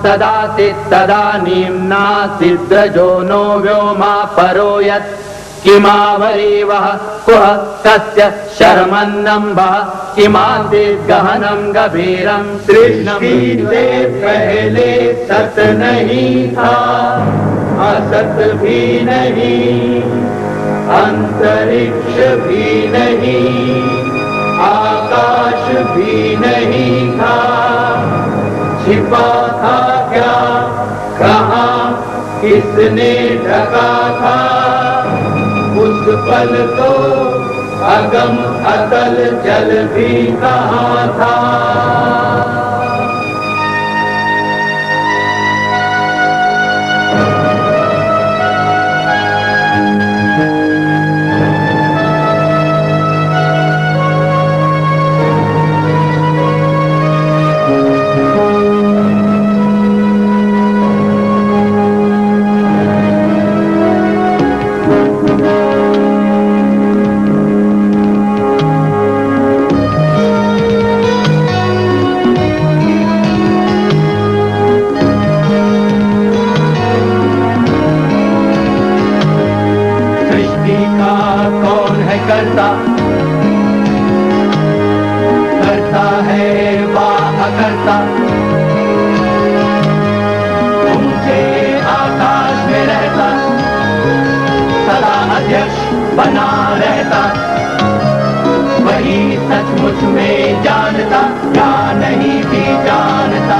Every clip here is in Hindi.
सदासीत् तदानीम्नासिद्रजो नो व्योमा परो यत् किमावरीवः कुह तस्य शर्मन्नम्भः किमासीत् गहनं गभीरं सृष्टि से पहले सत नहीं था, असत भी नहीं, अंतरिक्ष भी नहीं, आकाश भी नहीं था, छिपा था क्या, कहाँ, किसने ढका था, उस पल तो अगम अतल जल भी कहाँ था। करता है वाह करता, ऊंचे आकाश में रहता, सदा अध्यक्ष बना रहता, वही सचमुच में जानता या नहीं भी जानता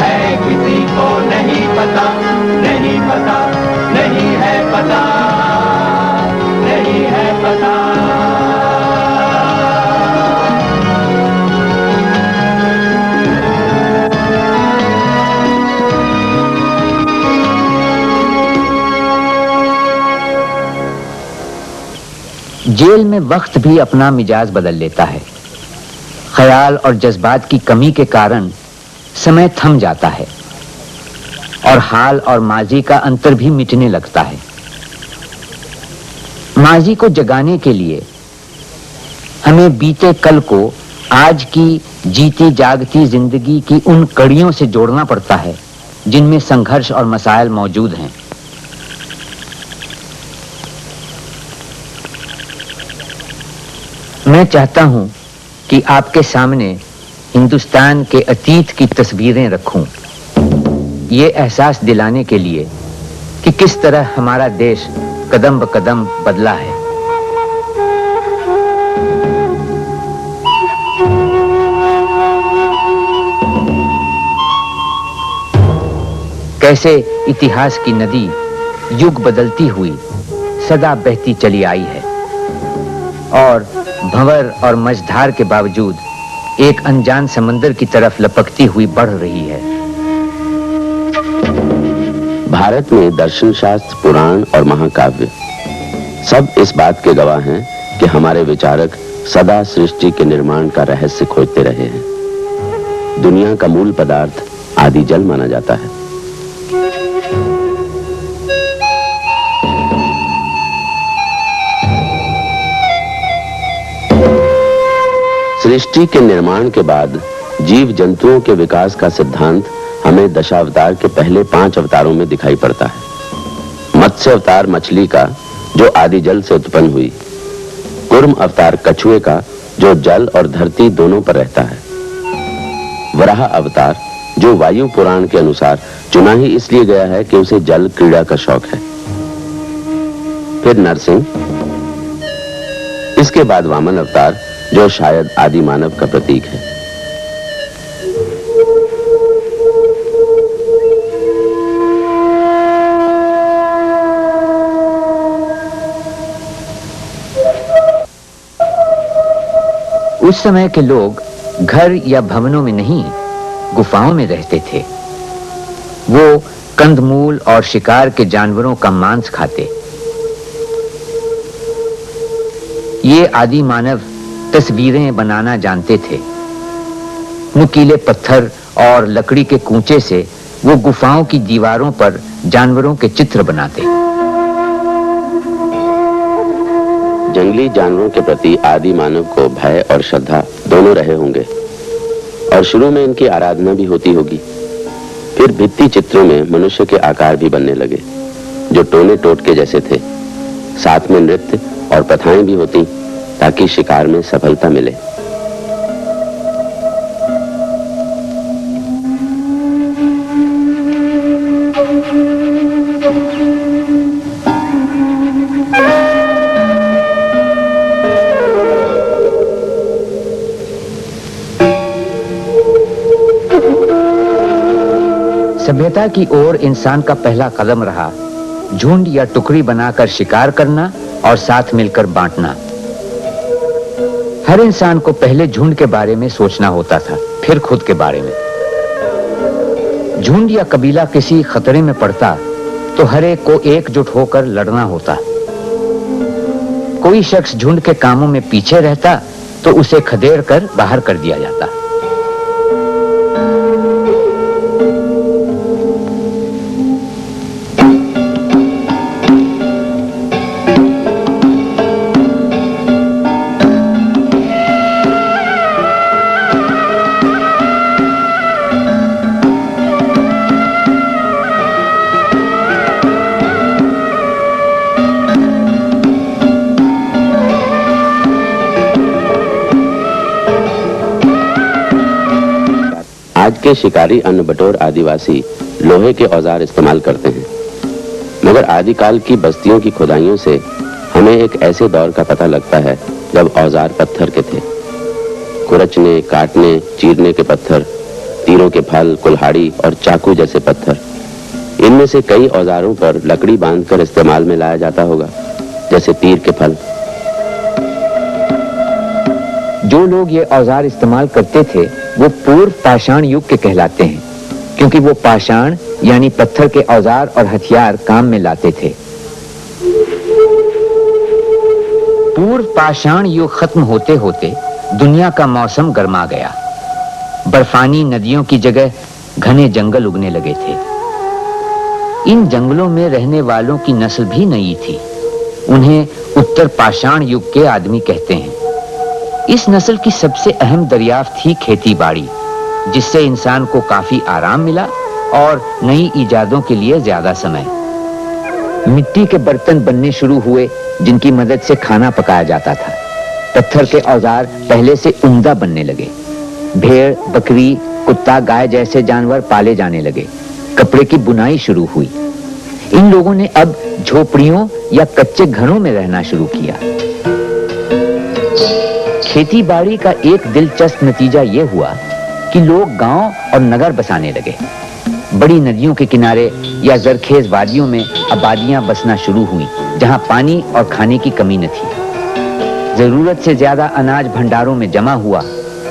है, किसी को नहीं पता, नहीं पता, नहीं है पता, नहीं है पता। जेल में वक्त भी अपना मिजाज बदल लेता है। ख्याल और जज्बात की कमी के कारण समय थम जाता है और हाल और माजी का अंतर भी मिटने लगता है। माजी को जगाने के लिए हमें बीते कल को आज की जीती जागती जिंदगी की उन कड़ियों से जोड़ना पड़ता है जिनमें संघर्ष और मसाइल मौजूद हैं। मैं चाहता हूं कि आपके सामने हिंदुस्तान के अतीत की तस्वीरें रखूं, ये एहसास दिलाने के लिए कि किस तरह हमारा देश कदम ब कदम बदला है। कैसे इतिहास की नदी युग बदलती हुई सदा बहती चली आई है और भंवर और मझधार के बावजूद एक अनजान समंदर की तरफ लपकती हुई बढ़ रही है। भारत में दर्शन शास्त्र, पुराण और महाकाव्य सब इस बात के गवाह हैं कि हमारे विचारक सदा सृष्टि के निर्माण का रहस्य खोजते रहे हैं। दुनिया का मूल पदार्थ आदि जल माना जाता है। सृष्टि के निर्माण के बाद जीव जंतुओं के विकास का सिद्धांत हमें दशावतार के पहले 5 अवतारों में दिखाई पड़ता है। मत्स्य अवतार मछली का जो आदि जल से उत्पन्न हुई, कूर्म अवतार कछुए का जो जल और धरती दोनों पर रहता है, वराह अवतार जो वायु पुराण के अनुसार चुना ही इसलिए गया है कि उसे जल क्रीड़ा का शौक है, फिर नरसिंह, इसके बाद वामन अवतार जो शायद आदि मानव का प्रतीक है। उस समय के लोग घर या भवनों में नहीं, गुफाओं में रहते थे। वो कंदमूल और शिकार के जानवरों का मांस खाते। ये आदि मानव तस्वीरें बनाना जानते थे। नुकीले पत्थर और लकड़ी के कूंचे से वो गुफाओं की दीवारों पर जानवरों के चित्र बनाते। जंगली जानवरों के प्रति आदि मानव को भय और श्रद्धा दोनों रहे होंगे और शुरू में इनकी आराधना भी होती होगी। फिर भित्ति चित्रों में मनुष्य के आकार भी बनने लगे, जो टोने टोटके जैसे थे। साथ में नृत्य और प्रथाएं भी होती ताकि शिकार में सफलता मिले। सभ्यता की ओर इंसान का पहला कदम रहा झुंड या टुकड़ी बनाकर शिकार करना और साथ मिलकर बांटना। हर इंसान को पहले झुंड के बारे में सोचना होता था, फिर खुद के बारे में। झुंड या कबीला किसी खतरे में पड़ता तो हर एक को एकजुट होकर लड़ना होता। कोई शख्स झुंड के कामों में पीछे रहता तो उसे खदेड़ कर बाहर कर दिया जाता। आज के शिकारी अन्न बटोर आदिवासी लोहे के औजार इस्तेमाल करते हैं, मगर आदिकाल की बस्तियों की खुदाइयों से हमें एक ऐसे दौर का पता लगता है जब औजार पत्थर के थे। कुरचने, काटने, चीरने के पत्थर, तीरों के फल, कुल्हाड़ी और चाकू जैसे पत्थर, इनमें से कई औजारों पर लकड़ी बांधकर इस्तेमाल में लाया जाता होगा, जैसे तीर के फल। जो लोग ये औजार इस्तेमाल करते थे वो पूर्व पाषाण युग के कहलाते हैं, क्योंकि वो पाषाण यानी पत्थर के औजार और हथियार काम में लाते थे। पूर्व पाषाण युग खत्म होते होते दुनिया का मौसम गर्मा गया। बर्फानी नदियों की जगह घने जंगल उगने लगे थे। इन जंगलों में रहने वालों की नस्ल भी नई थी। उन्हें उत्तर पाषाण युग के आदमी कहते हैं। इस नस्ल की सबसे अहम दरियाफ्त थी खेती बाड़ी, जिससे इंसान को काफी आराम मिला और नई इजादों के लिए ज्यादा समय। मिट्टी के बर्तन बनने शुरू हुए जिनकी मदद से खाना पकाया जाता था। पत्थर के औजार पहले से उम्दा बनने लगे। भेड़, बकरी, कुत्ता, गाय जैसे जानवर पाले जाने लगे। कपड़े की बुनाई शुरू हुई। इन लोगों ने अब झोपड़ियों या कच्चे घरों में रहना शुरू किया। खेती बाड़ी का एक दिलचस्प नतीजा यह हुआ कि लोग गांव और नगर बसाने लगे। बड़ी नदियों के किनारे या जरखेज वादियों में आबादियां बसना शुरू हुई, जहां पानी और खाने की कमी न थी। जरूरत से ज्यादा अनाज भंडारों में जमा हुआ।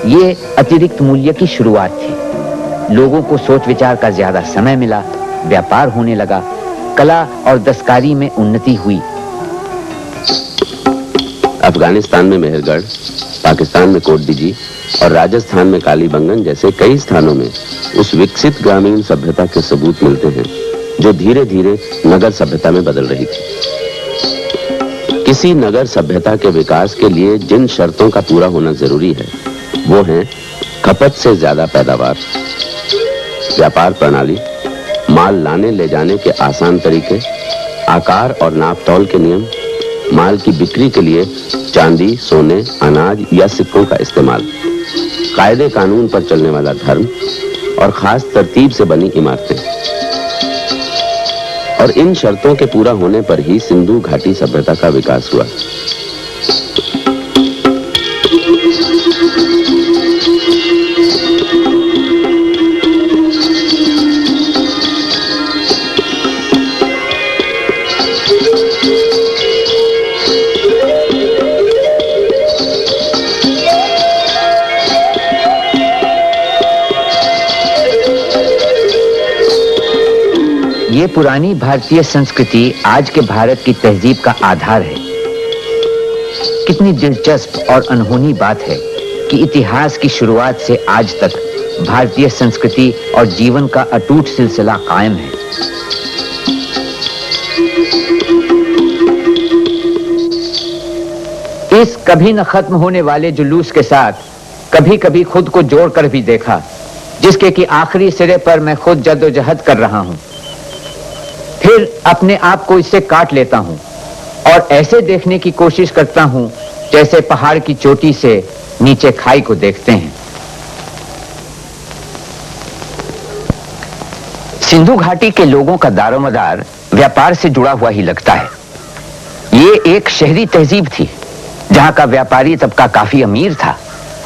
ये अतिरिक्त मूल्य की शुरुआत थी। लोगों को सोच विचार का ज्यादा समय मिला। व्यापार होने लगा। कला और दस्तकारी में उन्नति हुई। अफगानिस्तान में मेहरगढ़, पाकिस्तान में कोटडीजी और राजस्थान में कालीबंगन जैसे कई स्थानों में उस विकसित ग्रामीण सभ्यता के सबूत मिलते हैं जो धीरे धीरे नगर सभ्यता में बदल रही थी। किसी नगर सभ्यता के विकास के लिए जिन शर्तों का पूरा होना जरूरी है वो हैं खपत से ज्यादा पैदावार, व्यापार प्रणाली, माल लाने ले जाने के आसान तरीके, आकार और नाप तौल के नियम, माल की बिक्री के लिए चांदी, सोने, अनाज या सिक्कों का इस्तेमाल, कायदे कानून पर चलने वाला धर्म और खास तरतीब से बनी इमारतें। और इन शर्तों के पूरा होने पर ही सिंधु घाटी सभ्यता का विकास हुआ। ये पुरानी भारतीय संस्कृति आज के भारत की तहजीब का आधार है। कितनी दिलचस्प और अनहोनी बात है कि इतिहास की शुरुआत से आज तक भारतीय संस्कृति और जीवन का अटूट सिलसिला कायम है। इस कभी न खत्म होने वाले जुलूस के साथ कभी-कभी खुद को जोड़कर भी देखा। जिसके कि आखिरी सिरे पर मैं खुद जद्दोजहद कर रहा हूं, फिर अपने आप को इससे काट लेता हूं और ऐसे देखने की कोशिश करता हूं जैसे पहाड़ की चोटी से नीचे खाई को देखते हैं। सिंधु घाटी के लोगों का दारोमदार व्यापार से जुड़ा हुआ ही लगता है। ये एक शहरी तहजीब थी जहां का व्यापारी तबका काफी अमीर था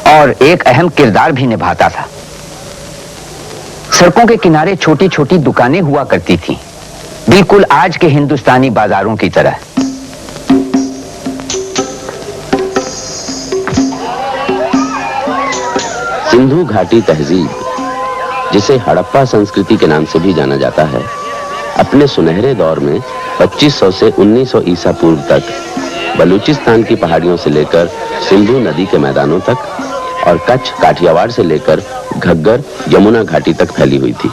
और एक अहम किरदार भी निभाता था। सड़कों के किनारे छोटी छोटी दुकानें हुआ करती थीं, बिल्कुल आज के हिंदुस्तानी बाजारों की तरह। सिंधु घाटी तहजीब, जिसे हड़प्पा संस्कृति के नाम से भी जाना जाता है, अपने सुनहरे दौर में 2500 से 1900 ईसा पूर्व तक बलूचिस्तान की पहाड़ियों से लेकर सिंधु नदी के मैदानों तक और कच्छ काठियावाड़ से लेकर घग्गर यमुना घाटी तक फैली हुई थी।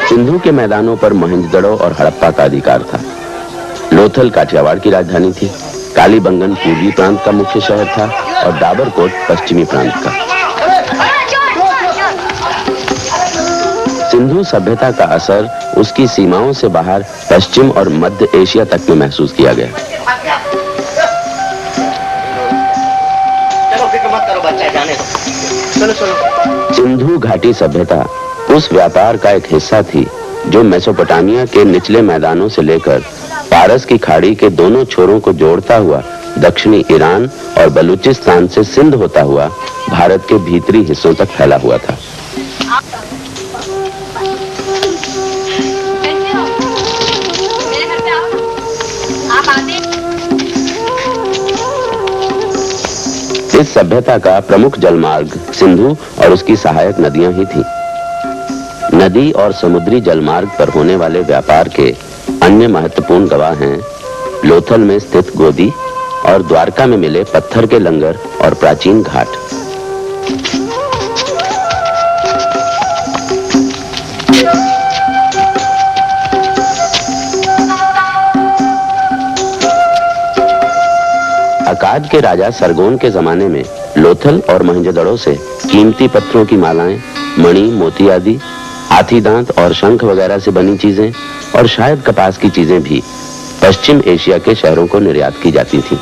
सिंधु के मैदानों पर मोहनजोदड़ो और हड़प्पा का अधिकार था। लोथल काठियावाड़ की राजधानी थी, कालीबंगन पूर्वी प्रांत का मुख्य शहर था और दाबरकोट पश्चिमी प्रांत का। सिंधु सभ्यता का असर उसकी सीमाओं से बाहर पश्चिम और मध्य एशिया तक में महसूस किया गया। चलो फिक्र मत करो बच्चा, जाने दो। चलो। सिंधु घाटी सभ्यता उस व्यापार का एक हिस्सा थी जो मेसोपोटामिया के निचले मैदानों से लेकर पारस की खाड़ी के दोनों छोरों को जोड़ता हुआ दक्षिणी ईरान और बलूचिस्तान से सिंध होता हुआ भारत के भीतरी हिस्सों तक फैला हुआ था। इस सभ्यता का प्रमुख जलमार्ग सिंधु और उसकी सहायक नदियां ही थीं। नदी और समुद्री जलमार्ग पर होने वाले व्यापार के अन्य महत्वपूर्ण गवाह हैं लोथल में स्थित गोदी और द्वारका में मिले पत्थर के लंगर और प्राचीन घाट। अकाद के राजा सरगोन के जमाने में लोथल और मोहनजोदड़ो से कीमती पत्थरों की मालाएं, मणि, मोती आदि, हाथी दांत और शंख वगैरह से बनी चीजें और शायद कपास की चीजें भी पश्चिम एशिया के शहरों को निर्यात की जाती थीं।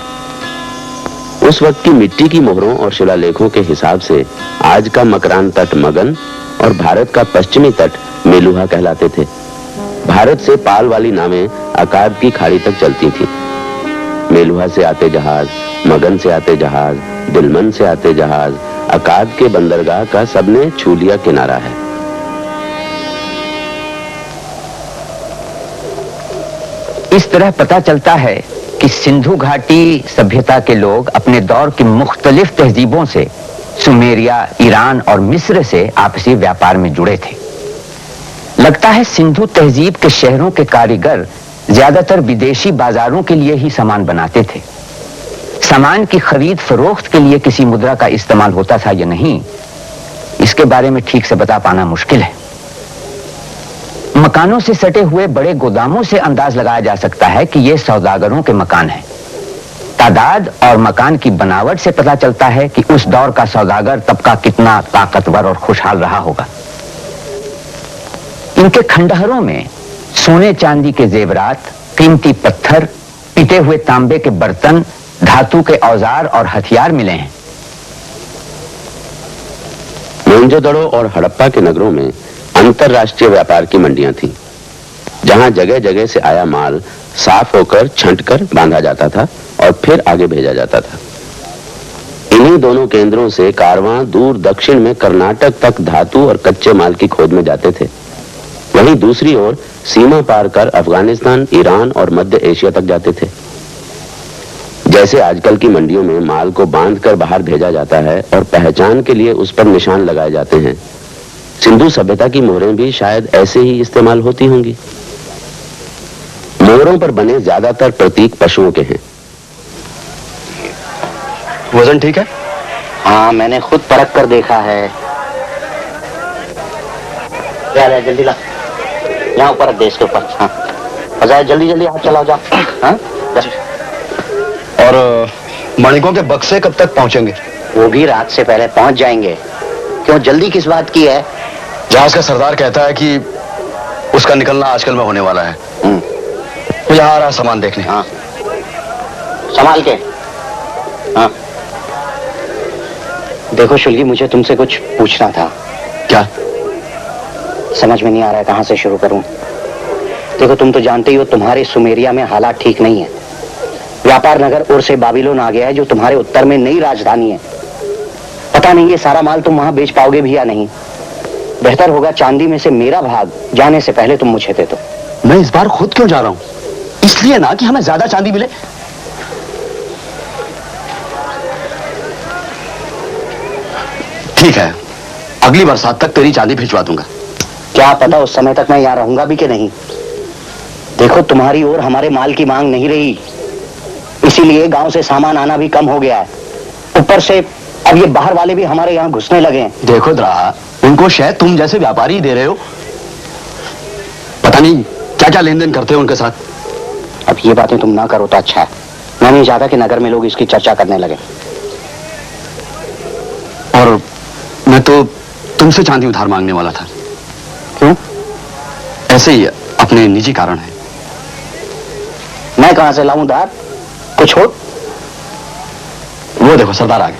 उस वक्त की मिट्टी की मोहरों और शिलालेखों के हिसाब से आज का मकरान तट मगन और भारत का पश्चिमी तट मेलुहा कहलाते थे। भारत से पाल वाली नावें अकाद की खाड़ी तक चलती थी। मेलुहा से आते जहाज, मगन से आते जहाज, दिलमन से आते जहाज, अकाद के बंदरगाह का सबने छू लिया किनारा है। इस तरह पता चलता है कि सिंधु घाटी सभ्यता के लोग अपने दौर की मुख्तलिफ तहजीबों से सुमेरिया, ईरान और मिस्र से आपसी व्यापार में जुड़े थे। लगता है सिंधु तहजीब के शहरों के कारीगर ज्यादातर विदेशी बाजारों के लिए ही सामान बनाते थे। सामान की खरीद फरोख्त के लिए किसी मुद्रा का इस्तेमाल होता था या नहीं, इसके बारे में ठीक से बता पाना मुश्किल है। मकानों से सटे हुए बड़े गोदामों से अंदाज लगाया जा सकता है कि ये सौदागरों के मकान हैं। तादाद और मकान की बनावट से पता चलता है कि उस दौर का सौदागर तबका कितना ताकतवर और खुशहाल रहा होगा। इनके खंडहरों में सोने चांदी के जेवरात, कीमती पत्थर, पिटे हुए तांबे के बर्तन, धातु के औजार और हथियार मिले हैं। मोहनजोदड़ो और हड़प्पा के नगरों में अंतरराष्ट्रीय व्यापार की मंडियां थीं, जहां जगह जगह से आया माल साफ होकर छंटकर बांधा जाता था और फिर आगे भेजा जाता था। इन्हीं दोनों केंद्रों से कारवां दूर दक्षिण में कर्नाटक तक धातु और कच्चे माल की खोज में जाते थे। वहीं दूसरी ओर सीमा पार कर अफगानिस्तान, ईरान और मध्य एशिया तक जाते थे। जैसे आजकल की मंडियों में माल को बांधकर बाहर भेजा जाता है और पहचान के लिए उस पर निशान लगाए जाते हैं, सिंधु सभ्यता की मोहरें भी शायद ऐसे ही इस्तेमाल होती होंगी। मोहरों पर बने ज्यादातर प्रतीक पशुओं के हैं। वजन ठीक है? हाँ, मैंने खुद परख कर देखा है। ले जल्दी ला, यहाँ ऊपर देश के ऊपर। हाँ, जल्दी जल्दी हाथ चलाओ, जाओ। हाँ? और माणिकों के बक्से कब तक पहुंचेंगे? वो भी रात से पहले पहुंच जाएंगे। क्यों, जल्दी किस बात की है? जहाज का सरदार कहता है कि उसका निकलना आजकल में होने वाला है। वो यहाँ आ रहा है सामान देखने। हाँ, संभाल के। हाँ, देखो शुल्गी, मुझे तुमसे कुछ पूछना था। क्या? समझ में नहीं आ रहा है कहां से शुरू करूं। देखो, तुम तो जानते ही हो तुम्हारे सुमेरिया में हालात ठीक नहीं है। व्यापार नगर और से बाबिलोन आ गया है, जो तुम्हारे उत्तर में नई राजधानी है। पता नहीं ये सारा माल तुम वहां बेच पाओगे भी या नहीं। बेहतर होगा चांदी में से मेरा भाग जाने से पहले तुम मुझे दे दो। मैं इस बार खुद क्यों जा रहा हूं? इसलिए ना कि हमें ज्यादा चांदी मिले। ठीक है, अगली बरसात तक तेरी चांदी भिजवा दूंगा। क्या पता उस समय तक मैं यहाँ रहूंगा भी कि नहीं। देखो, तुम्हारी ओर हमारे माल की मांग नहीं रही, इसीलिए गांव से सामान आना भी कम हो गया है। ऊपर से अब ये बाहर वाले भी हमारे यहाँ घुसने लगे हैं। देखो द्राहा, उनको शायद तुम जैसे व्यापारी दे रहे हो। पता नहीं क्या क्या लेन देन करते हो उनके साथ। अब ये बातें तुम ना करो तो अच्छा है। मैं नहीं चाहता कि नगर में लोग इसकी चर्चा करने लगे। और मैं तो तुमसे चांदी उधार मांगने वाला था। क्यों? ऐसे ही अपने निजी कारण है। मैं कहां से लाऊं उधार? कुछ हो? वो देखो, सरदार आ गए।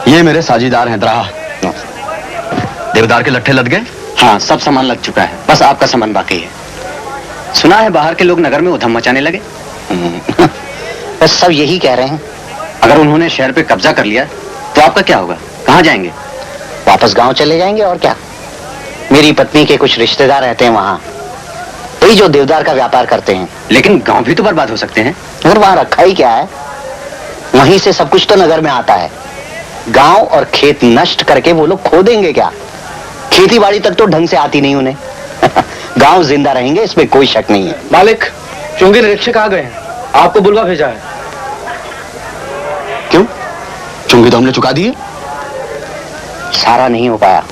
ये मेरे साझीदार हैं द्राहा। देवदार के लट्ठे लद गए? हाँ, सब सामान लग चुका है, बस आपका सामान बाकी है। सुना है बाहर के लोग नगर में उधम मचाने लगे। बस सब यही कह रहे हैं। अगर उन्होंने शहर पे कब्जा कर लिया तो आपका क्या होगा? कहाँ जाएंगे? वापस गांव चले जाएंगे और क्या। मेरी पत्नी के कुछ रिश्तेदार रहते हैं वहां, वही जो देवदार का व्यापार करते हैं। लेकिन गांव भी तो बर्बाद हो सकते हैं। और वहां रखा ही क्या है? वहीं से सब कुछ तो नगर में आता है। गांव और खेत नष्ट करके वो लोग खो देंगे क्या? खेती बाड़ी तक तो ढंग से आती नहीं उन्हें। गांव जिंदा रहेंगे, इसमें कोई शक नहीं है। मालिक, चुंगी निरीक्षक आ गए हैं, आपको बुलवा भेजा है। क्यों? चुंगी तो हमने चुका दी है। सारा नहीं हो पाया।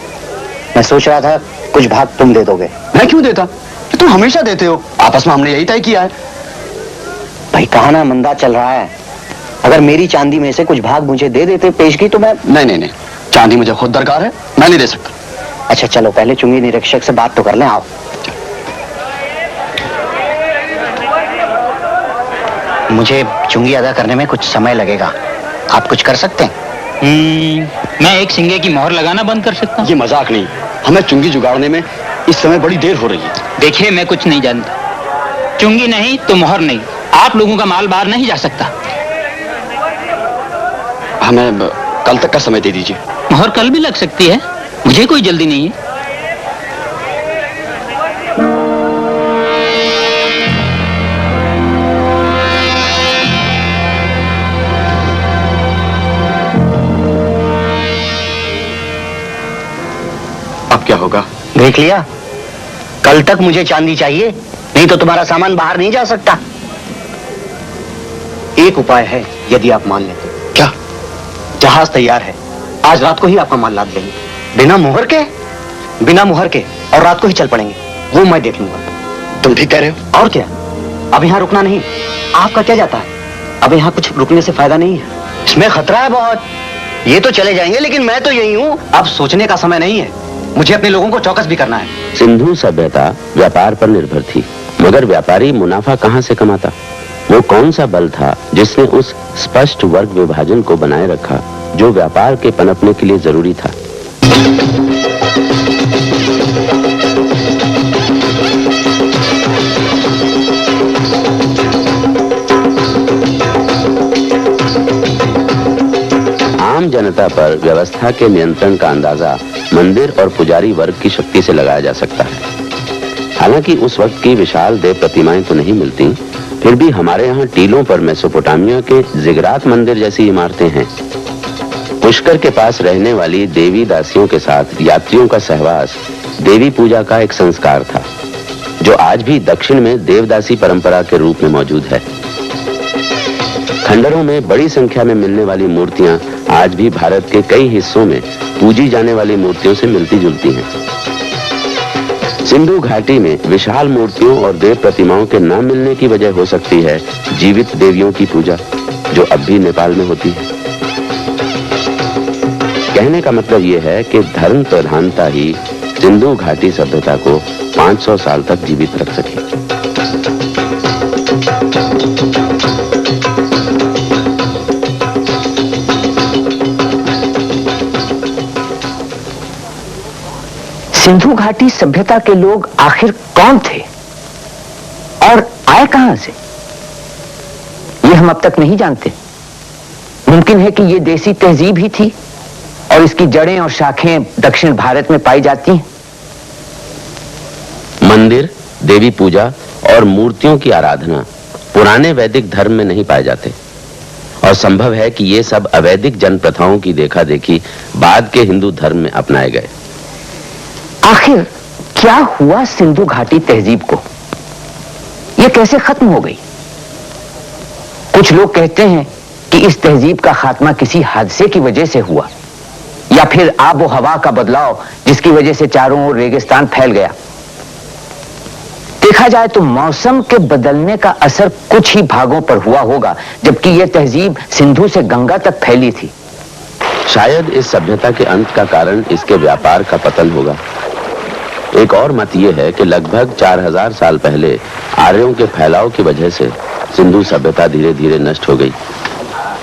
मैं सोच रहा था कुछ भाग तुम दे दोगे। मैं क्यों देता? तुम हमेशा देते हो। आपस में हमने यही तय किया है। भाई, कहा ना मंदा चल रहा है। अगर मेरी चांदी में से कुछ भाग मुझे दे देते पेशगी तो मैं। नहीं, चांदी मुझे खुद दरकार है, मैं नहीं दे सकता। अच्छा चलो, पहले चुंगी निरीक्षक से बात तो कर लें। आओ। मुझे चुंगी अदा करने में कुछ समय लगेगा, आप कुछ कर सकते हैं? मैं एक सिंगे की मोहर लगाना बंद कर सकता हूँ। ये मजाक नहीं, हमें चुंगी जुगाड़ने में इस समय बड़ी देर हो रही है। देखिए, मैं कुछ नहीं जानता। चुंगी नहीं तो मोहर नहीं, आप लोगों का माल बाहर नहीं जा सकता। हमें कल तक का समय दे दीजिए। मोहर कल भी लग सकती है, मुझे कोई जल्दी नहीं है। अब क्या होगा? देख लिया, कल तक मुझे चांदी चाहिए, नहीं तो तुम्हारा सामान बाहर नहीं जा सकता। एक उपाय है, यदि आप मान लेते। क्या? जहाज तैयार है, आज रात को ही आपका माल लाद देंगे। बिना मुहर के? बिना मुहर के, और रात को ही चल पड़ेंगे। वो मैं देख लूंगा। तुम ठीक कह रहे हो। और क्या, अब यहाँ रुकना नहीं। आपका क्या जाता है, अब यहाँ कुछ रुकने से फायदा नहीं है। इसमें खतरा है बहुत। ये तो चले जाएंगे, लेकिन मैं तो यही हूँ। अब सोचने का समय नहीं है, मुझे अपने लोगों को चौकस भी करना है। सिंधु सभ्यता व्यापार पर निर्भर थी, मगर व्यापारी मुनाफा कहां से कमाता? वो कौन सा बल था जिसने उस स्पष्ट वर्ग विभाजन को बनाए रखा जो व्यापार के पनपने के लिए जरूरी था? आम जनता पर व्यवस्था के नियंत्रण का अंदाजा मंदिर और पुजारी वर्ग की शक्ति से लगाया जा सकता है। हालांकि उस वक्त की विशाल देव प्रतिमाएं तो नहीं मिलती, फिर भी हमारे यहाँ टीलों पर मेसोपोटामिया के जिगरात मंदिर जैसी इमारतें हैं। पुष्कर के पास रहने वाली देवी दासियों के साथ यात्रियों का सहवास देवी पूजा का एक संस्कार था, जो आज भी दक्षिण में देवदासी परंपरा के रूप में मौजूद है। खंडरों में बड़ी संख्या में मिलने वाली मूर्तियां आज भी भारत के कई हिस्सों में पूजी जाने वाली मूर्तियों से मिलती जुलती हैं। सिंधु घाटी में विशाल मूर्तियों और देव प्रतिमाओं के न मिलने की वजह हो सकती है जीवित देवियों की पूजा। जो अब भी नेपाल में होती है। कहने का मतलब यह है कि धर्म प्रधानता ही सिंधु घाटी सभ्यता को 500 साल तक जीवित रख सकी। सिंधु घाटी सभ्यता के लोग आखिर कौन थे और आए कहां से, ये हम अब तक नहीं जानते। मुमकिन है कि ये देसी तहजीब ही थी और इसकी जड़ें और शाखें दक्षिण भारत में पाई जाती हैं। मंदिर, देवी पूजा और मूर्तियों की आराधना पुराने वैदिक धर्म में नहीं पाए जाते और संभव है कि ये सब अवैदिक जन प्रथाओं की देखा देखी बाद के हिंदू धर्म में अपनाए गए। आखिर क्या हुआ सिंधु घाटी तहजीब को, यह कैसे खत्म हो गई? कुछ लोग कहते हैं कि इस तहजीब का खात्मा किसी हादसे की वजह से हुआ या फिर आबो हवा का बदलाव जिसकी वजह से चारों ओर रेगिस्तान फैल गया। देखा जाए तो मौसम के बदलने का असर कुछ ही भागों पर हुआ होगा, जबकि यह तहजीब सिंधु से गंगा तक फैली थी। शायद इस सभ्यता के अंत का कारण इसके व्यापार का पतन होगा। एक और मत यह है कि लगभग 4000 साल पहले आर्यों के फैलाव की वजह से सिंधु सभ्यता धीरे धीरे नष्ट हो गई।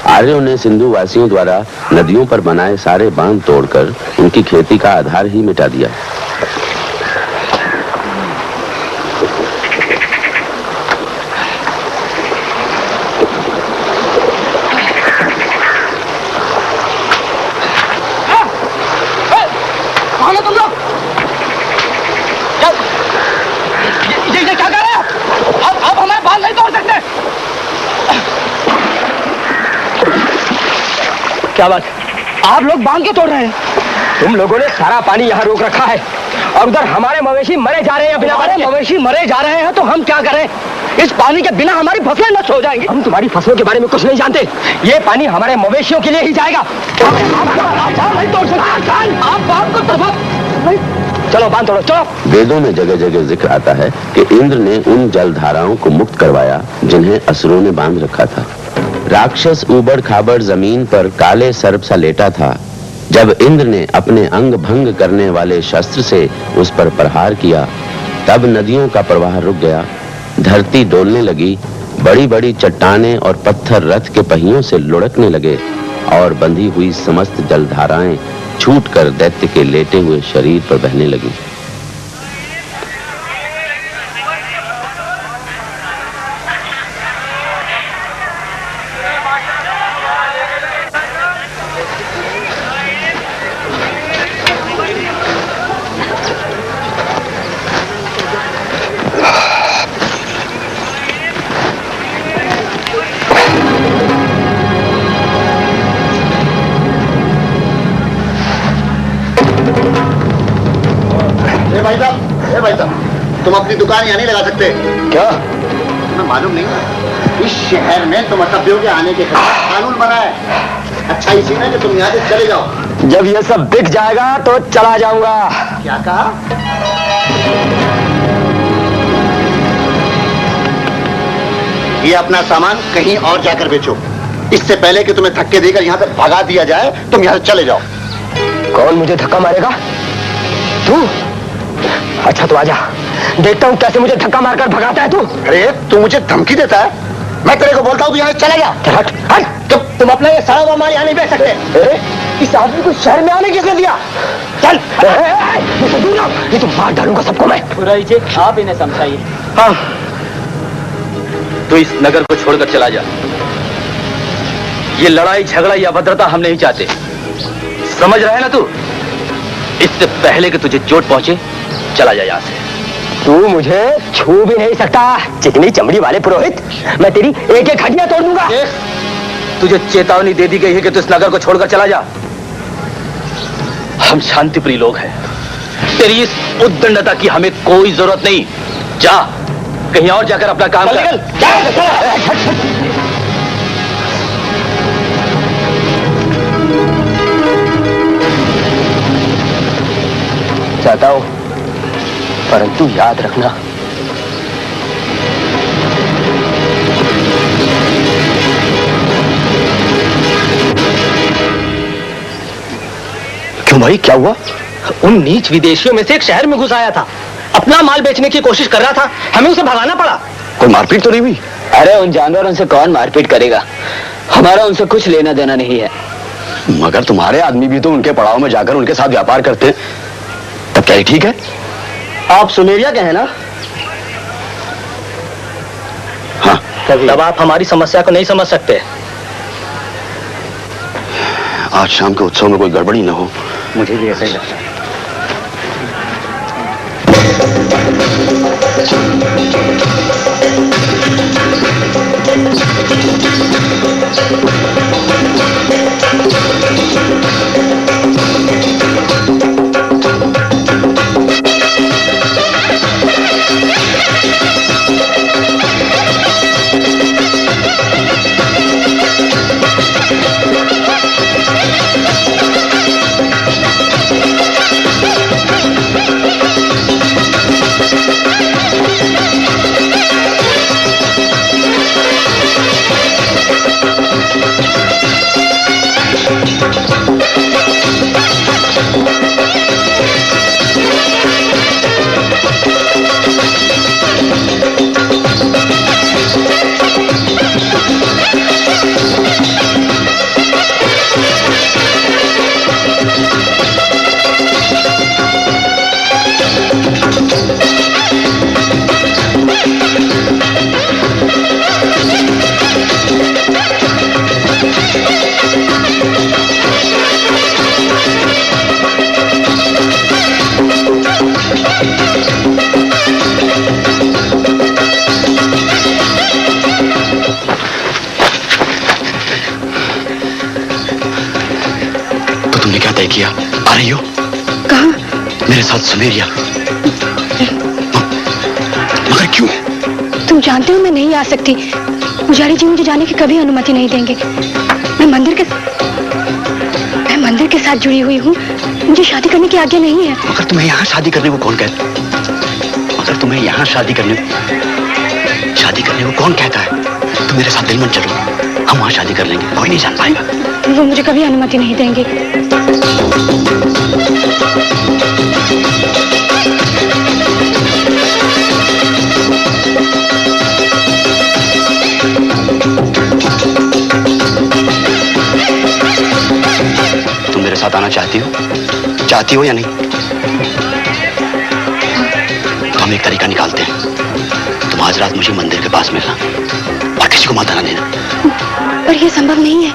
आर्यों ने सिंधु वासियों द्वारा नदियों पर बनाए सारे बांध तोड़कर उनकी खेती का आधार ही मिटा दिया। क्या बात, आप लोग बांध के तोड़ रहे हैं? तुम लोगों ने सारा पानी यहाँ रोक रखा है और उधर हमारे मवेशी मरे जा रहे हैं। बिना हमारे मवेशी मरे जा रहे हैं तो हम क्या करें? इस पानी के बिना हमारी फसलें नष्ट हो जाएंगी। हम तुम्हारी फसलों के बारे में कुछ नहीं जानते। ये पानी हमारे मवेशियों के लिए ही जाएगा। आप नहीं तोड़ सकते। आप बांध को तरफ चलो, बांध तोड़ो, चलो। वेदों में जगह जगह जिक्र आता है कि इंद्र ने उन जलधाराओं को मुक्त करवाया जिन्हें असुरों ने बांध रखा था। राक्षस ऊबड़ खाबड़ जमीन पर काले सर्प सा लेटा था। जब इंद्र ने अपने अंग भंग करने वाले शस्त्र से उस पर प्रहार किया, तब नदियों का प्रवाह रुक गया, धरती डोलने लगी, बड़ी बड़ी चट्टानें और पत्थर रथ के पहियों से लुढ़कने लगे और बंधी हुई समस्त जलधाराएं छूटकर दैत्य के लेटे हुए शरीर पर बहने लगी। भाई साहब, तुम अपनी दुकान यहाँ नहीं लगा सकते क्या? तुम्हें मालूम नहीं, इस शहर में तुम असभ्यों के आने के खिलाफ कानून बना है। अच्छा इसी में कि तुम यहाँ से चले जाओ। जब ये सब बिक जाएगा तो चला जाऊंगा। क्या कहा? ये अपना सामान कहीं और जाकर बेचो, इससे पहले कि तुम्हें धक्के देकर यहाँ से भगा दिया जाए। तुम यहाँ से चले जाओ। कौन मुझे धक्का मारेगा? तू? अच्छा तो आजा, देखता हूँ कैसे मुझे धक्का मारकर भगाता है तू। अरे तू मुझे धमकी देता है? मैं तेरे को बोलता हूँ तू यहाँ से चला जा। हट हट, तुम अपना ये सारा सामान यहाँ नहीं बेच सकते। इस आदमी को शहर में आने किसने दिया? चल, ये तो मार डालूंगा सबको मैं। बुराई जी, आप इन्हें समझाइए। हाँ, तू इस नगर को छोड़कर चला जा। ये लड़ाई झगड़ा या अभद्रता हम नहीं चाहते, समझ रहे हैं ना तू? इससे पहले कि तुझे चोट पहुंचे, चला जा यहाँ से। तू मुझे छू भी नहीं सकता, चिकनी चमड़ी वाले पुरोहित। मैं तेरी एक एक हड्डियां तोड़ दूंगा। तुझे चेतावनी दे दी गई है कि तू इस नगर को छोड़कर चला जा। हम शांतिप्रिय लोग हैं, तेरी इस उद्दंडता की हमें कोई जरूरत नहीं। जा, कहीं और जाकर अपना काम कर। चाहता हूं, परंतु याद रखना, क्यों भाई, क्या हुआ? उन नीच विदेशियों में से एक शहर में घुस आया था, अपना माल बेचने की कोशिश कर रहा था, हमें उसे भगाना पड़ा। कोई मारपीट तो नहीं हुई? अरे उन जानवरों से कौन मारपीट करेगा, हमारा उनसे कुछ लेना देना नहीं है। मगर तुम्हारे आदमी भी तो उनके पड़ाव में जाकर उनके साथ व्यापार करते हैं, तब क्या ये ठीक है? आप सुमेरिया के हैं ना? हाँ। तब आप हमारी समस्या को नहीं समझ सकते। आज शाम के उत्सव में कोई गड़बड़ी न हो। मुझे भी ऐसा ही लगता है। तय किया? आ रही हो? कहाँ? मेरे साथ सुमेरिया। मगर क्यों? तुम जानते हो मैं नहीं आ सकती। पुजारी जी मुझे जाने की कभी अनुमति नहीं देंगे। मैं मंदिर के साथ जुड़ी हुई हूँ, मुझे शादी करने की आज्ञा नहीं है। मगर तुम्हें यहाँ शादी करने को कौन कहता? मगर तुम्हें यहाँ शादी करने को कौन कहता है? तुम मेरे साथ दिल मन चलो, हम वहाँ शादी कर लेंगे, कोई नहीं जान पाएगा। वो मुझे कभी अनुमति नहीं देंगे। तुम मेरे साथ आना चाहती हो या नहीं? तो हम एक तरीका निकालते हैं। तुम आज रात मुझे मंदिर के पास मिलना और किसी को मत आना देना। पर यह संभव नहीं है।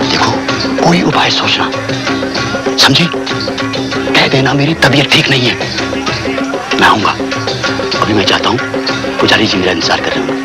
देखो, कोई उपाय सोचना, समझी? कह देना मेरी तबीयत ठीक नहीं है, मैं आऊंगा। अभी मैं चाहता हूँ, पुजारी जी मेरा इंतजार कर रहे हो।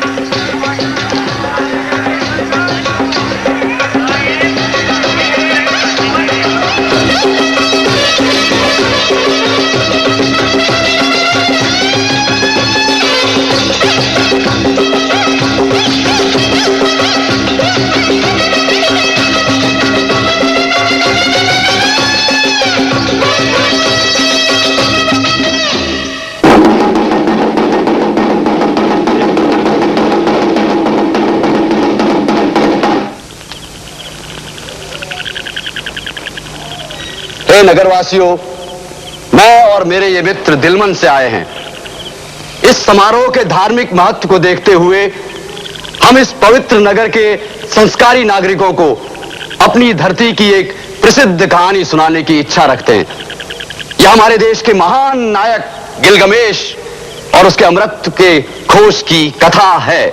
नगरवासियों, मैं और मेरे ये मित्र दिलमन से आए हैं। इस समारोह के धार्मिक महत्व को देखते हुए हम इस पवित्र नगर के संस्कारी नागरिकों को अपनी धरती की एक प्रसिद्ध कहानी सुनाने की इच्छा रखते हैं। यह हमारे देश के महान नायक गिलगमेश और उसके अमृत के खोज की कथा है।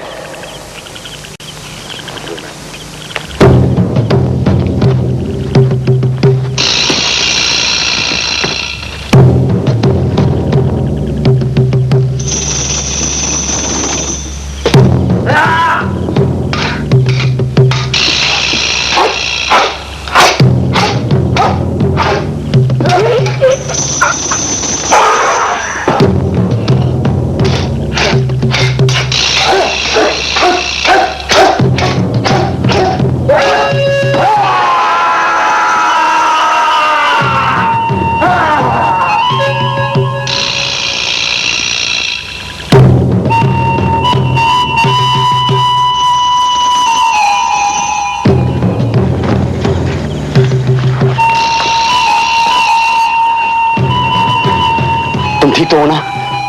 ठीक तो हो ना?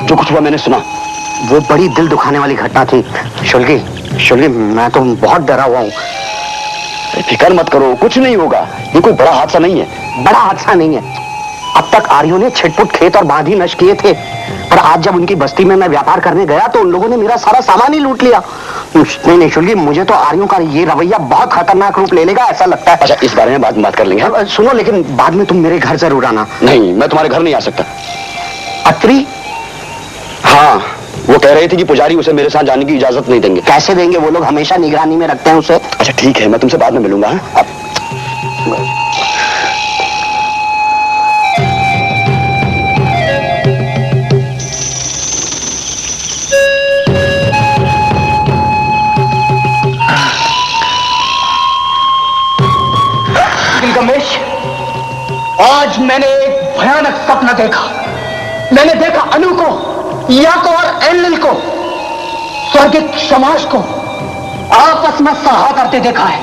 जो कुछ हुआ मैंने सुना। वो बड़ी दिल दुखाने वाली घटना थी। शुल्गी, शुल्गी, मैं तो बहुत डरा हुआ हूँ। फिक्र मत करो, कुछ नहीं होगा। ये कोई बड़ा हादसा नहीं है। बड़ा हादसा नहीं है। अब तक आर्यों ने छिटपुट खेत और बांध नष्ट किए थे, पर आज जब उनकी बस्ती में मैं व्यापार करने गया तो उन लोगों ने मेरा सारा सामान ही लूट लिया। नहीं नहीं शुल्गी, मुझे तो आर्यों का ये रवैया बहुत खतरनाक रूप ले लेगा ऐसा लगता है। अच्छा, इस बारे में बाद में बात कर लेंगे। सुनो, लेकिन बाद में तुम मेरे घर जरूर आना। नहीं, मैं तुम्हारे घर नहीं आ सकता। अत्री? हाँ, वो कह रही थी कि पुजारी उसे मेरे साथ जाने की इजाजत नहीं देंगे। कैसे देंगे? वो लोग हमेशा निगरानी में रखते हैं उसे। अच्छा ठीक है, मैं तुमसे बाद में मिलूंगा। अब गमेश, आज मैंने एक भयानक सपना देखा। मैंने देखा अनु को, याको और एनलिल को, स्वर्गिक समाज को आपस में सलाह करते देखा है।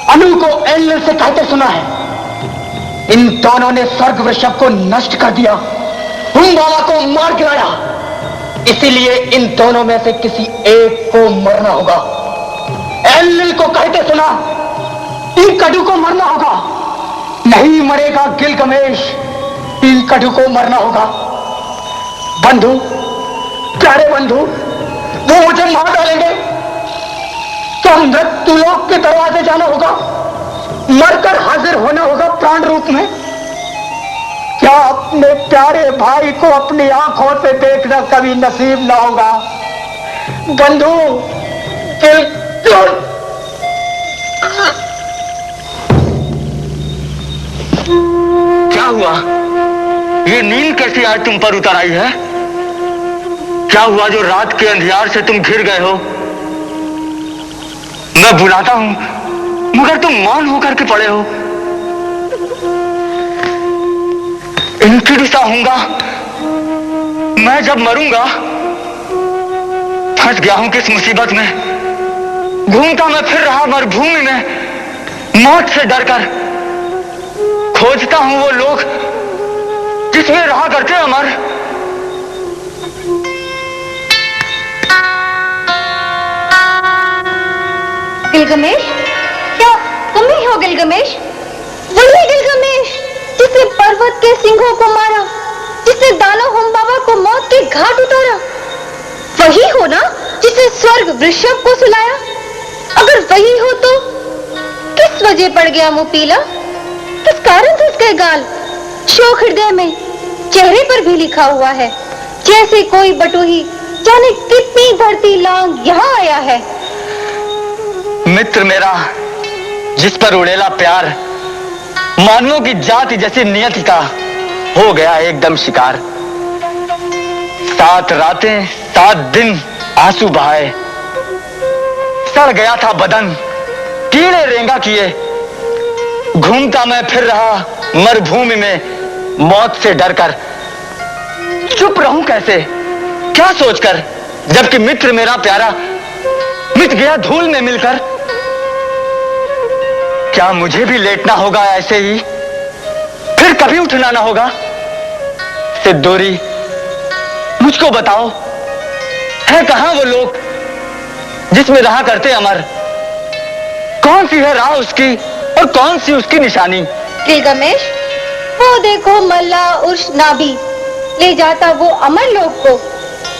अनु को एनलिल से कहते सुना है, इन दोनों ने स्वर्ग वृषभ को नष्ट कर दिया, हुम बाबा को मार गिराया, इसीलिए इन दोनों में से किसी एक को मरना होगा। एनलिल को कहते सुना, टिंकटू को मरना होगा। नहीं मरेगा गिलगमेश, टिंकटू को मरना होगा। बंधु, प्यारे बंधु, वो मुझे मार डालेंगे तो मृत्युलोक के दरवाजे जाना होगा, मरकर हाजिर होना होगा प्राण रूप में। क्या अपने प्यारे भाई को अपनी आंखों से देखना कभी नसीब ना होगा? बंधु, क्या हुआ? ये नींद कैसी आज तुम पर उतर आई है? क्या हुआ जो रात के अंधियार से तुम घिर गए हो? मैं बुलाता हूं मगर तुम मौन होकर के पड़े हो। इनकी दिशा होऊंगा मैं जब मरूंगा। फंस गया हूं किस मुसीबत में, घूमता मैं फिर रहा मरुभूमि में, मौत से डरकर खोजता हूं वो लोग जिसमें रहा करते अमर। गिलगमेश, क्या तुम ही हो गिलगमेश? वही गिलगमेश जिसने पर्वत के सिंहों को मारा, जिसने दानव हुम बाबा को मौत के घाट उतारा। वही हो ना जिसने स्वर्ग वृषभ को सुलाया? अगर वही हो तो किस वजह पड़ गया मुंह पीला? किस कारण धुस गए गाल? शोक हृदय में, चेहरे पर भी लिखा हुआ है, जैसे कोई बटोही जाने कितनी धरती लांग यहाँ आया है। मित्र मेरा, जिस पर उड़ेला प्यार, मानवों की जाति जैसी नियति का हो गया एकदम शिकार। 7 रातें 7 दिन आंसू बहाए, सड़ गया था बदन, कीड़े रेंगा किए। घूमता मैं फिर रहा मरुभूमि में, मौत से डरकर। चुप रहूं कैसे, क्या सोचकर, जबकि मित्र मेरा प्यारा मिट गया धूल में मिलकर। क्या मुझे भी लेटना होगा ऐसे ही, फिर कभी उठना ना होगा? सिद्धोरी, मुझको बताओ, है कहां वो लोग जिसमें रहा करते अमर? कौन सी है राह उसकी और कौन सी उसकी निशानी? गिलगमेश, वो देखो मल्ला उर्श नाभी ले जाता वो अमर लोक को,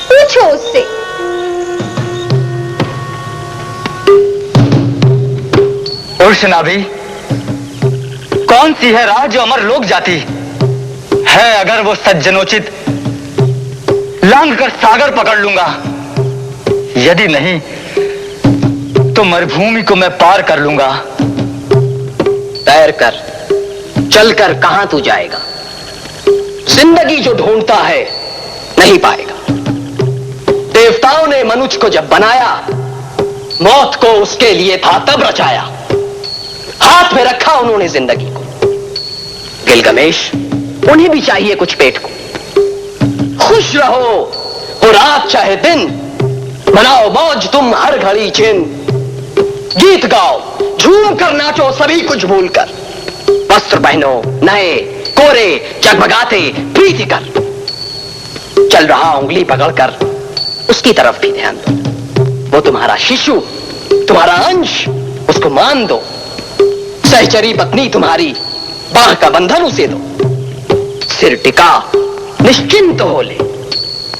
पूछो उससे। उर्श नाभी, कौन सी है राह जो अमर लोक जाती है? अगर वो सज्जनोचित, लांघ कर सागर पकड़ लूंगा, यदि नहीं तो मरुभूमि को मैं पार कर लूंगा। तैर कर, चलकर कहां तू जाएगा? जिंदगी जो ढूंढता है नहीं पाएगा। देवताओं ने मनुष्य को जब बनाया, मौत को उसके लिए था तब रचाया। हाथ में रखा उन्होंने जिंदगी को। गिलगमेश, उन्हें भी चाहिए कुछ पेट को। खुश रहो, हो रात चाहे दिन, मनाओ मौज तुम हर घड़ी चिन। गीत गाओ, झूम कर नाचो सभी कुछ भूलकर। वस्त्र पहनो नए कोरे, जगमगाते प्रीति कर। चल रहा उंगली पकड़कर उसकी तरफ भी ध्यान दो। वो तुम्हारा शिशु, तुम्हारा अंश, उसको मान दो। सहचरी पत्नी तुम्हारी, बाह का बंधन उसे दो। सिर टिका निश्चिंत हो ले,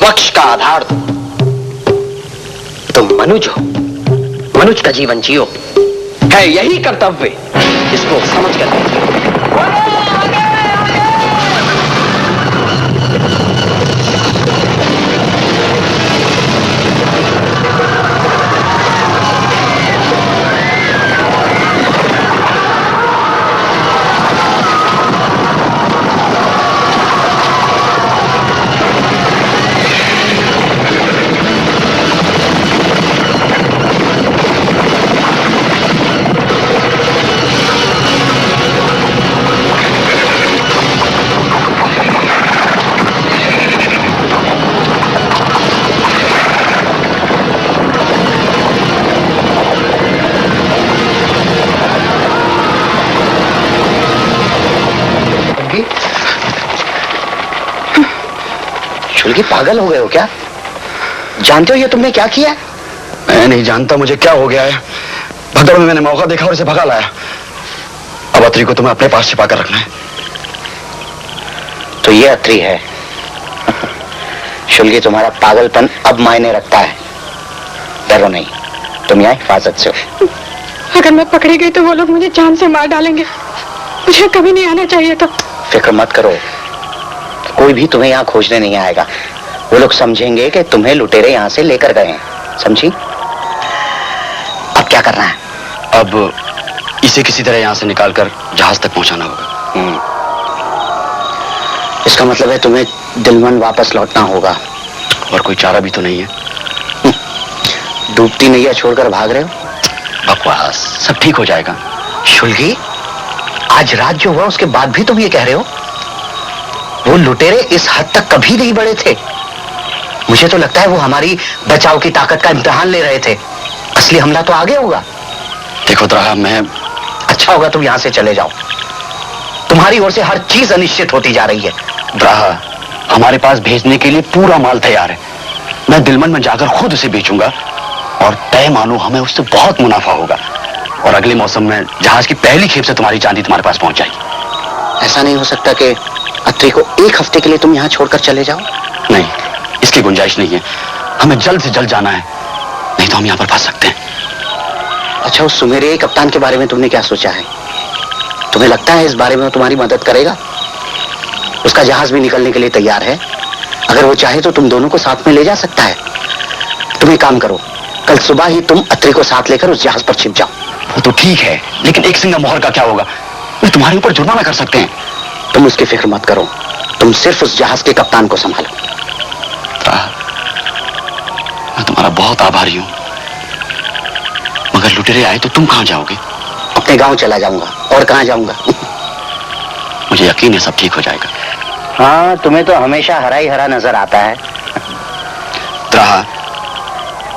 वक्ष का आधार दो। तुम मनुज हो, मनुज का जीवन जियो। है यही कर्तव्य, इसको समझ कर देखिए। शुल्की, पागल हो गए हो क्या? जानते हो ये तुमने क्या किया? मैं नहीं जानता मुझे क्या हो गया है। भगदड़ में मैंने मौका देखा और इसे भगा लाया। अब अत्री को तुम्हें अपने पास छिपा कर रखना है। तो ये अत्री है। शुल्की, तुम्हारा पागलपन अब मायने रखता है। डरो नहीं, तुम यहाँ हिफाजत से हो। अगर मैं पकड़ी गई तो वो लोग मुझे जान से मार डालेंगे। मुझे कभी नहीं आना चाहिए था। फिक्र मत करो, कोई भी तुम्हें यहाँ खोजने नहीं आएगा। वो लोग समझेंगे कि तुम्हें लुटेरे यहाँ से लेकर गए हैं, समझी? अब क्या करना है? अब इसे किसी तरह यहाँ से निकालकर जहाज तक पहुंचाना होगा। इसका मतलब है तुम्हें दिलमन वापस लौटना होगा। और कोई चारा भी तो नहीं है। डूबती नैया छोड़कर भाग रहे हो? बकवास, सब ठीक हो जाएगा। शुल्की, आज रात जो हुआ उसके बाद भी तुम ये कह रहे हो? वो लुटेरे इस हद तक कभी नहीं बढ़े थे। मुझे तो लगता है वो हमारी बचाव की ताकत का इम्तिहान ले रहे थे। असली हमला तो आगे होगा। देखो द्राहा, मैं... अच्छा होगा तुम यहाँ से चले जाओ। तुम्हारी ओर से हर चीज अनिश्चित होती जा रही है। द्राहा, हमारे पास भेजने के लिए पूरा माल तैयार है। मैं दिलमन में जाकर खुद उसे बेचूंगा और तय मानो हमें उससे बहुत मुनाफा होगा। और अगले मौसम में जहाज की पहली खेप से तुम्हारी चांदी तुम्हारे पास पहुंच जाएगी। ऐसा नहीं हो सकता कि अत्री को एक हफ्ते के लिए तुम यहाँ छोड़कर चले जाओ? नहीं, इसकी गुंजाइश नहीं है। हमें जल्द से जल्द जाना है, नहीं तो हम यहाँ पर फंस सकते हैं। अच्छा, उस सुमेरिया कप्तान के बारे में तुमने क्या सोचा है? तुम्हें लगता है इस बारे में वो तुम्हारी मदद करेगा? उसका जहाज भी निकलने के लिए तैयार है। अगर वो चाहे तो तुम दोनों को साथ में ले जा सकता है। तुम एक काम करो, कल सुबह ही तुम अत्री को साथ लेकर उस जहाज पर छिप जाओ। वो तो ठीक है, लेकिन एक सिंगा मोहर का क्या होगा? वो तुम्हारे ऊपर जुर्माना कर सकते हैं। तुम उसकी फिक्र मत करो, तुम सिर्फ उस जहाज के कप्तान को संभालो। मैं तुम्हारा बहुत आभारी हूं, मगर लुटेरे आए तो तुम कहां जाओगे? अपने गांव चला जाऊंगा, और कहां जाऊंगा? मुझे यकीन है सब ठीक हो जाएगा। हाँ, तुम्हें तो हमेशा हरा ही हरा नजर आता है। द्राहा,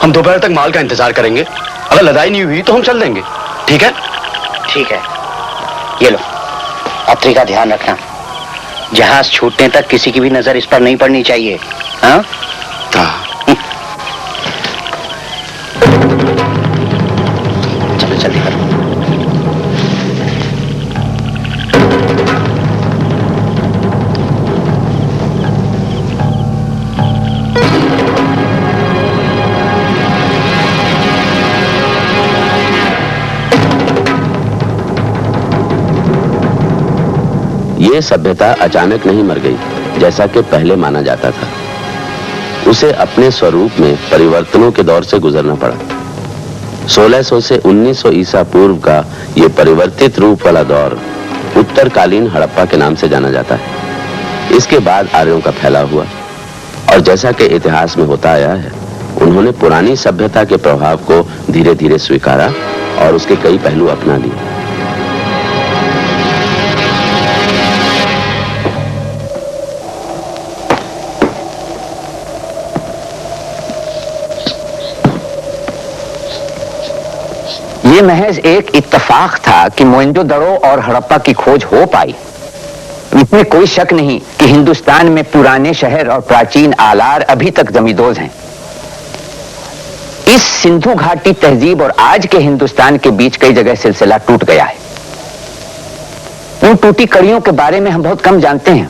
हम दोपहर तक माल का इंतजार करेंगे। अगर लड़ाई नहीं हुई तो हम चल देंगे, ठीक है? ठीक है, ये लो, अत्री का ध्यान रखना। जहाज छूटने तक किसी की भी नजर इस पर नहीं पड़नी चाहिए। हाँ? चलो जल्दी करो। ये सभ्यता अचानक नहीं मर गई जैसा कि पहले माना जाता था। उसे अपने स्वरूप में परिवर्तनों के दौर से गुजरना पड़ा। 1600 से 1900 ईसा पूर्व का ये परिवर्तित रूप वाला दौर उत्तरकालीन हड़प्पा के नाम से जाना जाता है। इसके बाद आर्यों का फैलाव हुआ और जैसा कि इतिहास में होता आया है, उन्होंने पुरानी सभ्यता के प्रभाव को धीरे धीरे स्वीकारा और उसके कई पहलू अपना लिए। ये महज एक इत्तेफाक था कि मोहनजोदड़ो और हड़प्पा की खोज हो पाई। इसमें कोई शक नहीं कि हिंदुस्तान में पुराने शहर और प्राचीन आलार अभी तक जमींदोज हैं। इस सिंधु घाटी तहजीब और आज के हिंदुस्तान के बीच कई जगह सिलसिला टूट गया है। उन टूटी कड़ियों के बारे में हम बहुत कम जानते हैं,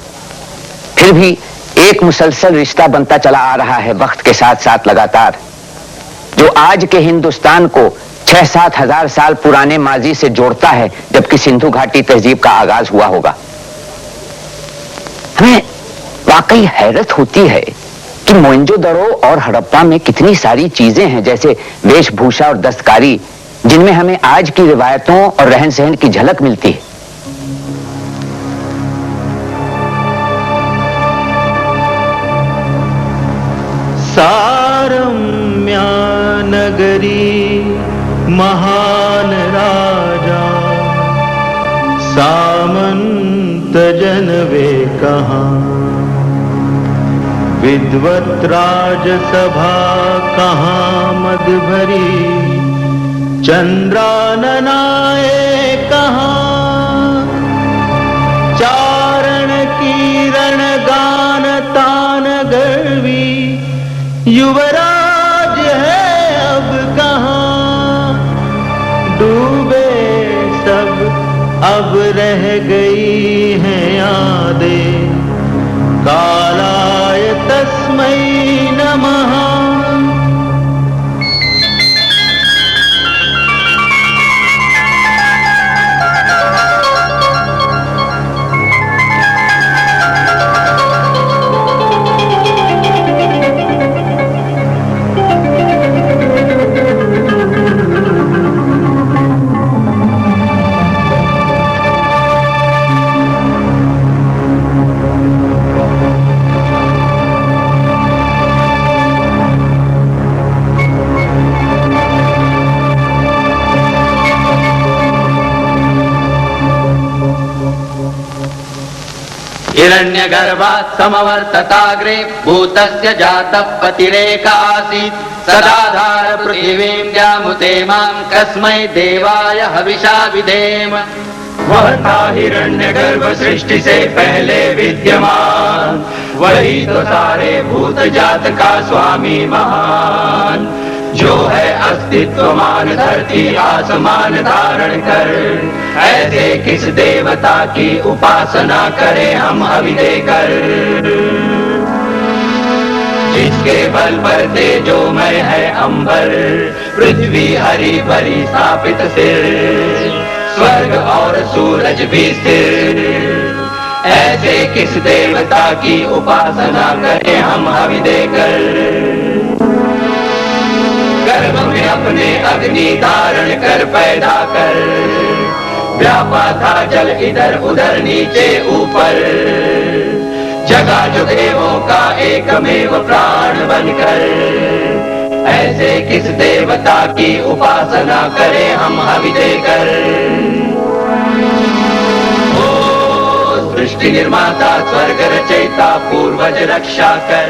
फिर भी एक मुसलसल रिश्ता बनता चला आ रहा है वक्त के साथ साथ लगातार, जो आज के हिंदुस्तान को 6-7 हजार साल पुराने माजी से जोड़ता है, जबकि सिंधु घाटी तहजीब का आगाज हुआ होगा। हमें वाकई हैरत होती है कि मोहनजोदड़ो और हड़प्पा में कितनी सारी चीजें हैं, जैसे वेशभूषा और दस्तकारी, जिनमें हमें आज की रिवायतों और रहन सहन की झलक मिलती है। सारम्या नगरी महान राजा, सामंत जनवे कहाँ, विद्वत राजसभा कहाँ मद भरी, चंद्राननाए कहाँ, चारण किरण गान तान गर्वी, युवराज है अब कहाँ, डूबे सब अब रह गई हैं यादें, कालाय तस्मै नमः। हिरण्यगर्भात् समवर्तताग्रे भूतस्य जातः पतिरेक आसीत् सदाधार पृथिवीं व्यामुते मां कस्मै देवाय हविषा विधेम। वह था हिरण्यगर्भ सृष्टि से पहले विद्यमान, वही तो सारे भूत जात का स्वामी महान, जो है अस्तित्वमान धरती आसमान धारण कर। ऐसे किस देवता की उपासना करें हम हवि देकर, जिसके बल पर तेजोमय है अंबर, पृथ्वी हरी भरी स्थापित सिर, स्वर्ग और सूरज भी स्थिर। ऐसे किस देवता की उपासना करें हम हवि देकर, गर्भ में अपने अग्नि धारण कर पैदा कर, व्यापा था जल इधर उधर नीचे ऊपर, जगा जो देवों का एकमेव प्राण बनकर। ऐसे किस देवता की उपासना करें हम हवि देकर। ओ सृष्टि निर्माता स्वर्ग रचयिता पूर्वज रक्षा कर।